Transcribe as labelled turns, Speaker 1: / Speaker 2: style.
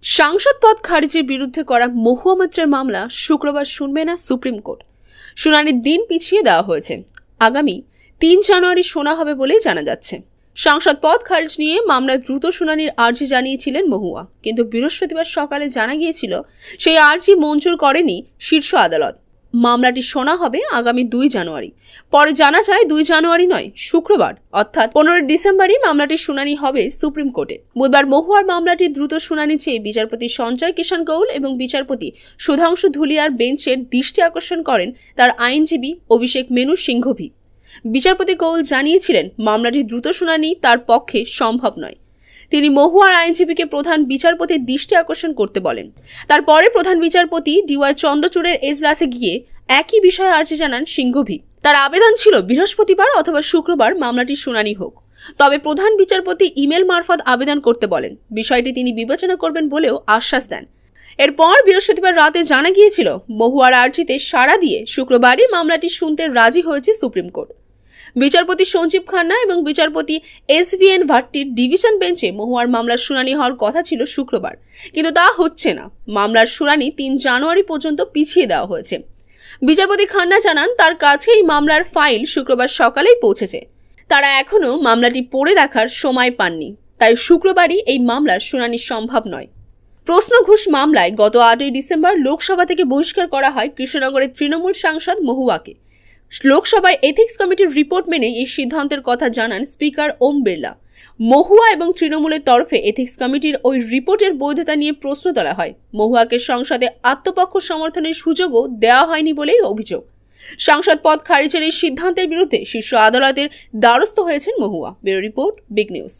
Speaker 1: সাংসদ পদ খারিজের বিরুদ্ধে করা মহুয়া মৈত্রের মামলা শুক্রবার শুনবে না সুপ্রিম কোর্ট। শুনানির দিন পিছিয়ে দেওয়া হয়েছে। আগামী 3 জানুয়ারি শোনা হবে বলেই জানা যাচ্ছে। সাংসদ পদ খারিজ নিয়ে মামলার দ্রুত শুনানির আর্জি জানিয়েছিলেন মহুয়া, কিন্তু বৃহস্পতিবার সকালে জানা গিয়েছিল সেই আর্জি মঞ্জুর করেনি শীর্ষ আদালত। মামলাটি শোনা হবে আগামী 2 জানুয়ারি। পরে জানা যায় 2 জানুয়ারি নয়, শুক্রবার অর্থাৎ 15 ডিসেম্বরই মামলাটির শুনানি হবে সুপ্রিম কোর্টে। বুধবার মহুয়ার মামলাটির দ্রুত শুনানি চেয়ে বিচারপতি সঞ্জয় কিষাণ কৌল এবং বিচারপতি সুধাংশু ধুলিয়ার বেঞ্চের দৃষ্টি আকর্ষণ করেন তার আইনজীবী অভিষেক মেনু সিংঘভি। বিচারপতি কৌল জানিয়েছিলেন মামলাটির দ্রুত শুনানি তার পক্ষে সম্ভব নয়। তিনি মহুয়ার আইনজীবীকে প্রধান বিচারপতির দৃষ্টি আকর্ষণ করতে বলেন। তারপরে প্রধান বিচারপতি ডিওয়াই চন্দ্রচূড়ের এজলাসে গিয়ে একই বিষয়ে আর্জি জানান সিংঘভি। তার আবেদন ছিল বৃহস্পতিবার অথবা শুক্রবার মামলাটির শুনানি হোক। তবে প্রধান বিচারপতি ইমেল মারফত আবেদন করতে বলেন। বিষয়টি তিনি বিবেচনা করবেন বলেও আশ্বাস দেন। এরপর বৃহস্পতিবার রাতে জানা গিয়েছিল মহুয়ার আর্জিতে সাড়া দিয়ে শুক্রবারই মামলাটি শুনতে রাজি হয়েছে সুপ্রিম কোর্ট। বিচারপতি সঞ্জীব খান্না এবং বিচারপতি SVN ভাট্টির ডিভিশন বেঞ্চে মহুয়ার মামলার শুনানি হওয়ার কথা ছিল শুক্রবার, কিন্তু তা হচ্ছে না। মামলার শুনানি 3 জানুয়ারি পর্যন্ত পিছিয়ে দেওয়া হয়েছে। বিচারপতি খান্না জানান তার কাছে এই মামলার ফাইল শুক্রবার সকালেই পৌঁছেছে। তারা এখনও মামলাটি পড়ে দেখার সময় পাননি, তাই শুক্রবারই এই মামলার শুনানি সম্ভব নয়। প্রশ্ন ঘুষ মামলায় গত 8 ডিসেম্বর লোকসভা থেকে বহিষ্কার করা হয় কৃষ্ণনগরের তৃণমূল সাংসদ মহুয়াকে। লোকসভায় এথিক্স কমিটির রিপোর্ট মেনে এই সিদ্ধান্তের কথা জানান স্পিকার ওম বিড়লা। মহুয়া এবং তৃণমূলের তরফে এথিক্স কমিটির ওই রিপোর্টের বৈধতা নিয়ে প্রশ্ন তোলা হয়। মহুয়াকে সংসদে আত্মপক্ষ সমর্থনের সুযোগও দেওয়া হয়নি বলেই অভিযোগ। সাংসদ পদ খারিজের এই সিদ্ধান্তের বিরুদ্ধে শীর্ষ আদালতের দ্বারস্থ হয়েছেন Mahua. Bureau report, big news.